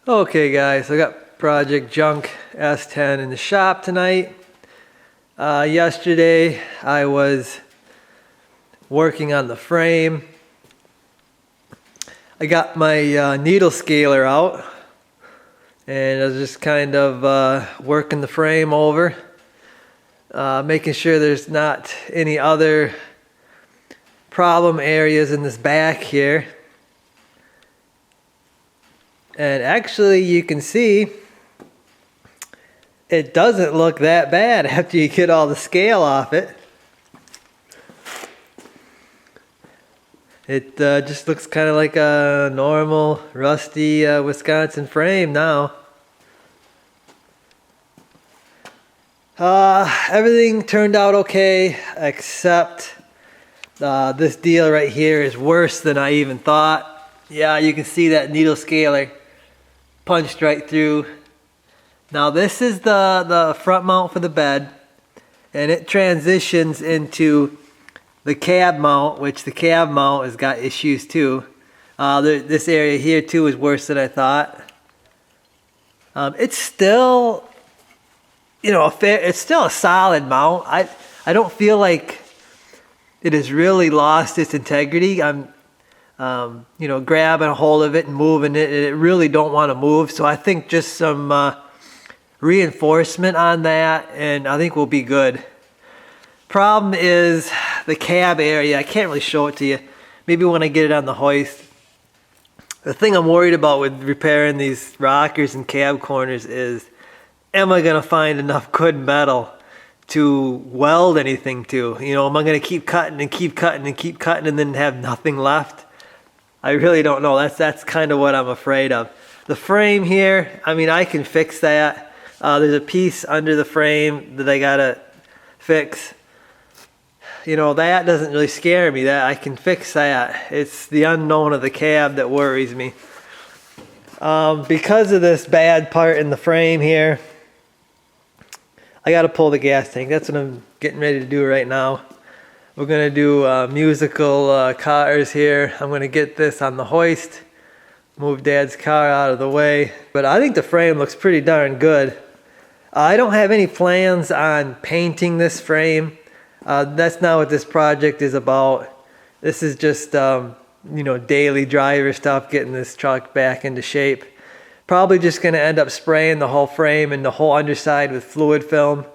Okay guys, I got project Junk S10 in the shop tonight. Yesterday I was working on the frame. I got my needle scaler out and I was just kind of working the frame over, making sure there's not any other problem areas in this back here. And actually you can see it doesn't look that bad after you get all the scale off it. It just looks kind of like a normal rusty Wisconsin frame now. Everything turned out okay, except this deal right here is worse than I even thought. Yeah, you can see that needle scaler punched right through. Now this is the front mount for the bed, and it transitions into the cab mount, which the cab mount has got issues too. This area here too is worse than I thought. It's still, you know, it's still a solid mount. I don't feel like it has really lost its integrity. I'm you know, grabbing a hold of it and moving it, and it really don't want to move. So I think just some reinforcement on that, and I think we'll be good. Problem is the cab area. I can't really show it to you. Maybe when I get it on the hoist. The thing I'm worried about with repairing these rockers and cab corners is, am I going to find enough good metal to weld anything to? You know, am I going to keep cutting and keep cutting and keep cutting and then have nothing left? I really don't know. That's kind of what I'm afraid of. The frame here, I mean, I can fix that. There's a piece under the frame that I gotta fix. You know, that doesn't really scare me. That I can fix that. It's the unknown of the cab that worries me. Because of this bad part in the frame here, I gotta pull the gas tank. That's what I'm getting ready to do right now. We're gonna do musical cars here. I'm gonna get this on the hoist, move Dad's car out of the way. But I think the frame looks pretty darn good. I don't have any plans on painting this frame. That's not what this project is about. This is just you know, daily driver stuff, getting this truck back into shape. Probably just gonna end up spraying the whole frame and the whole underside with fluid film.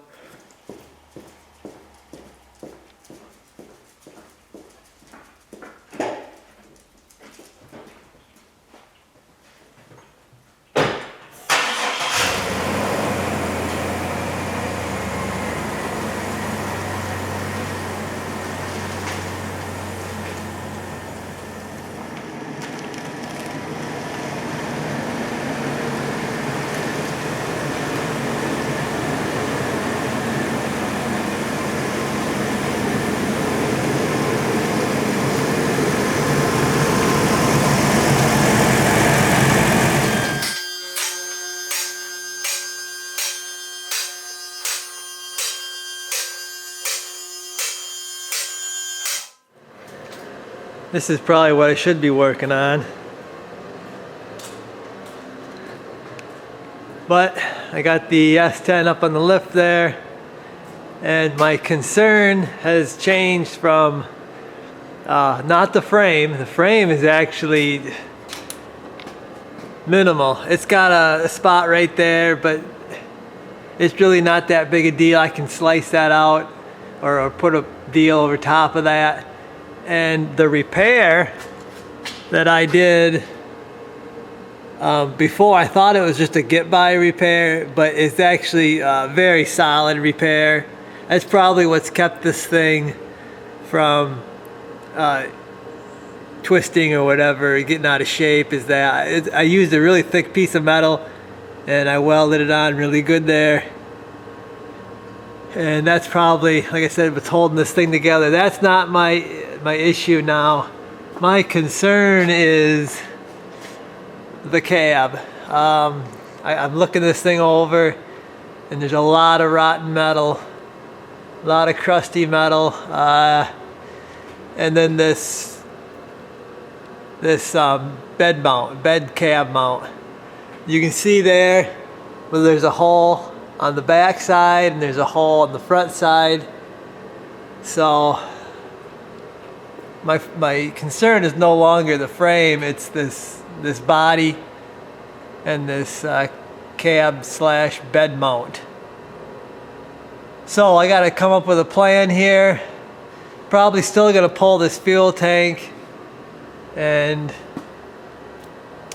This is probably what I should be working on. But I got the S10 up on the lift there, and my concern has changed from not the frame. The frame is actually minimal. It's got a spot right there, but it's really not that big a deal. I can slice that out or put a deal over top of that. And the repair that I did before, I thought it was just a get-by repair, but it's actually a very solid repair. That's probably what's kept this thing from twisting or whatever, getting out of shape, is that I used a really thick piece of metal and I welded it on really good there. And that's probably, like I said, what's holding this thing together. That's not my issue now. My concern is the cab. I'm looking this thing over, and there's a lot of rotten metal, a lot of crusty metal, and then this bed cab mount. You can see there where there's a hole on the back side and there's a hole on the front side. So my concern is no longer the frame, it's this body and this cab slash bed mount. So I got to come up with a plan here. Probably still going to pull this fuel tank, and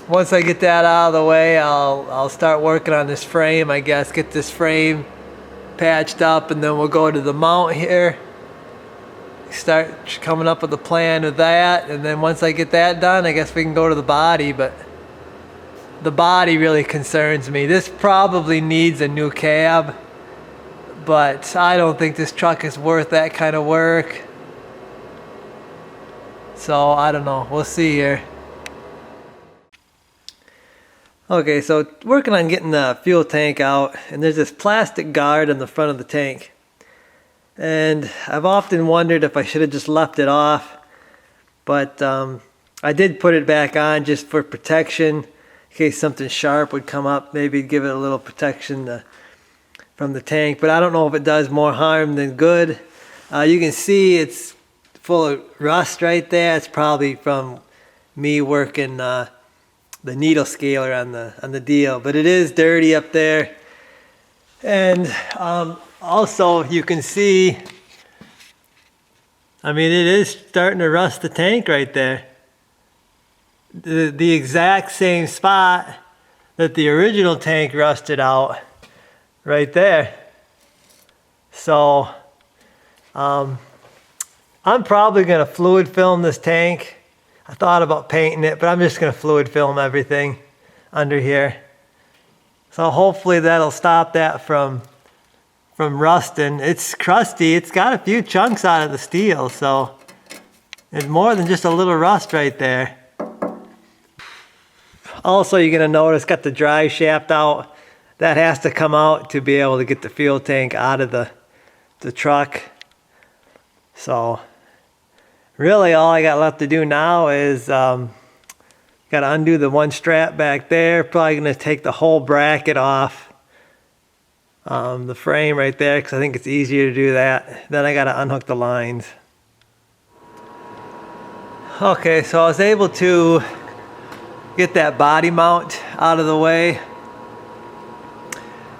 once I get that out of the way, I'll start working on this frame, I guess. Get this frame patched up, and then we'll go to the mount here. Start coming up with a plan with that, and then once I get that done, I guess we can go to the body. But the body really concerns me. This probably needs a new cab, but I don't think this truck is worth that kind of work. So I don't know, we'll see here. Okay, so working on getting the fuel tank out, and there's this plastic guard on the front of the tank. And I've often wondered if I should have just left it off, but I did put it back on just for protection, in case something sharp would come up, maybe give it a little protection from the tank. But I don't know if it does more harm than good. You can see it's full of rust right there. It's probably from me working the needle scaler on the deal, but it is dirty up there. And also you can see, I mean, it is starting to rust the tank right there. The exact same spot that the original tank rusted out, right there. So I'm probably going to fluid film this tank. I thought about painting it, but I'm just going to fluid film everything under here. So hopefully that'll stop that from rusting. It's crusty. It's got a few chunks out of the steel, so it's more than just a little rust right there. Also, you're going to notice got the drive shaft out. That has to come out to be able to get the fuel tank out of the truck. So really all I got left to do now is got to undo the one strap back there. Probably going to take the whole bracket off the frame right there, because I think it's easier to do that. Then I got to unhook the lines. Okay, so I was able to get that body mount out of the way.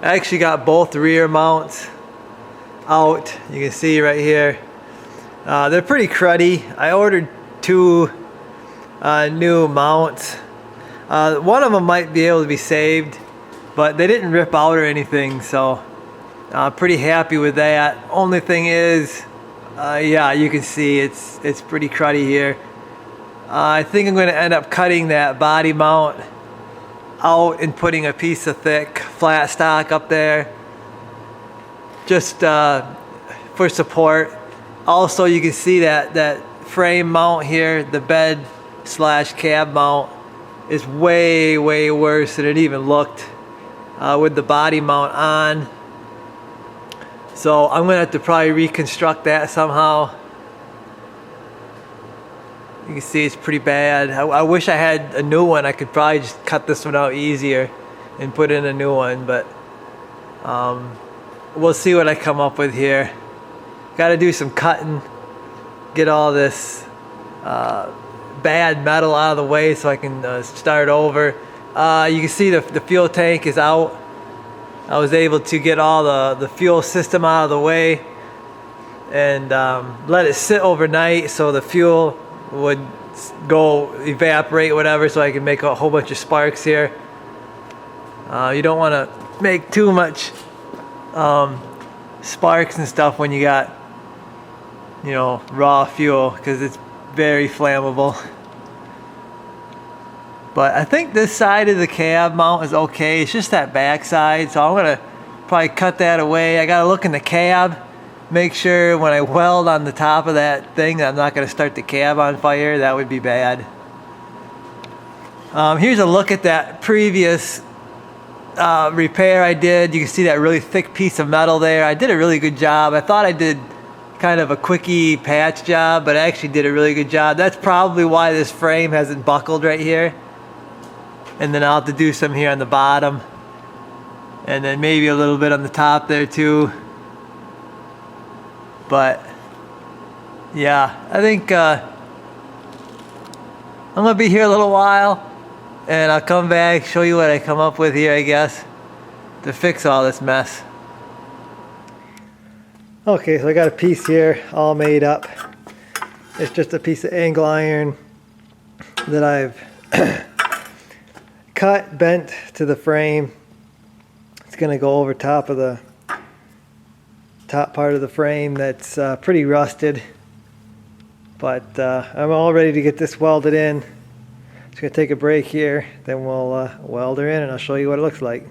I actually got both rear mounts out. You can see right here. They're pretty cruddy. I ordered two new mounts. One of them might be able to be saved, but they didn't rip out or anything, so I'm pretty happy with that. Only thing is, yeah, you can see it's pretty cruddy here. I think I'm going to end up cutting that body mount out and putting a piece of thick flat stock up there, just for support. Also, you can see that frame mount here, the bed slash cab mount, is way worse than it even looked with the body mount on. So I'm gonna have to probably reconstruct that somehow. You can see it's pretty bad. I wish I had a new one. I could probably just cut this one out easier and put in a new one, but we'll see what I come up with here. Got to do some cutting, get all this bad metal out of the way so I can start over. You can see the fuel tank is out. I was able to get all the fuel system out of the way and let it sit overnight so the fuel would go evaporate, whatever, so I can make a whole bunch of sparks here. You don't want to make too much sparks and stuff when you got, you know, raw fuel, because it's very flammable. But I think this side of the cab mount is okay. It's just that back side, so I'm gonna probably cut that away. I gotta look in the cab, make sure when I weld on the top of that thing that I'm not gonna start the cab on fire. That would be bad. Here's a look at that previous repair I did. You can see that really thick piece of metal there. I did a really good job. I thought I did kind of a quickie patch job, but I actually did a really good job. That's probably why this frame hasn't buckled right here. And then I'll have to do some here on the bottom. And then maybe a little bit on the top there too. But yeah, I think I'm gonna be here a little while. And I'll come back, show you what I come up with here, I guess, to fix all this mess. Okay, so I got a piece here all made up. It's just a piece of angle iron that I've cut, bent to the frame. It's gonna go over top of the top part of the frame that's pretty rusted. But I'm all ready to get this welded in. Just gonna take a break here, then we'll weld her in and I'll show you what it looks like.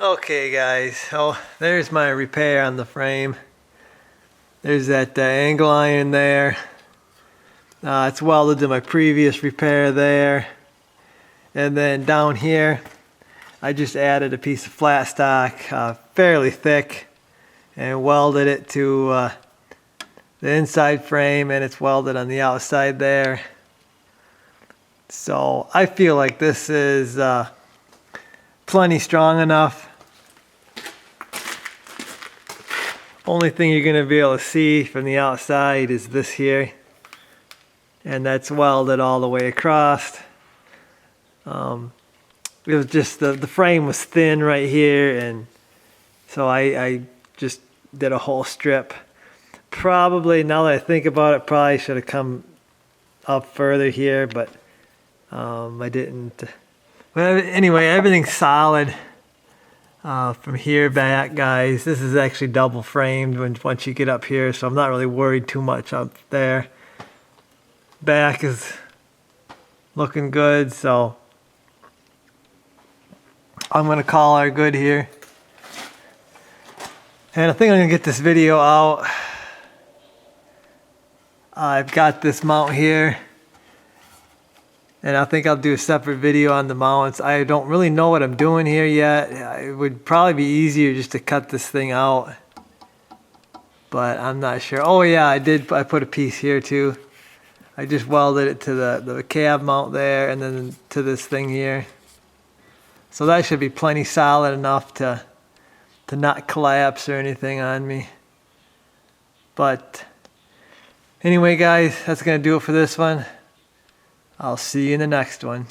Okay guys, so there's my repair on the frame. There's that angle iron there. It's welded to my previous repair there. And then down here, I just added a piece of flat stock, fairly thick, and welded it to the inside frame, and it's welded on the outside there. So I feel like this is plenty strong enough. Only thing you're going to be able to see from the outside is this here, and that's welded all the way across. It was just the frame was thin right here, and so I just did a whole strip. Probably, now that I think about it, probably should have come up further here, but I didn't. But anyway, everything's solid. From here back, guys, this is actually double framed once you get up here, so I'm not really worried too much up there. Back is looking good, so I'm gonna call her good here. And I think I'm gonna get this video out. I've got this mount here, and I think I'll do a separate video on the mounts. I don't really know what I'm doing here yet. It would probably be easier just to cut this thing out, but I'm not sure. Oh yeah, I put a piece here too. I just welded it to the cab mount there, and then to this thing here. So that should be plenty solid enough to not collapse or anything on me. But anyway guys, that's gonna do it for this one. I'll see you in the next one.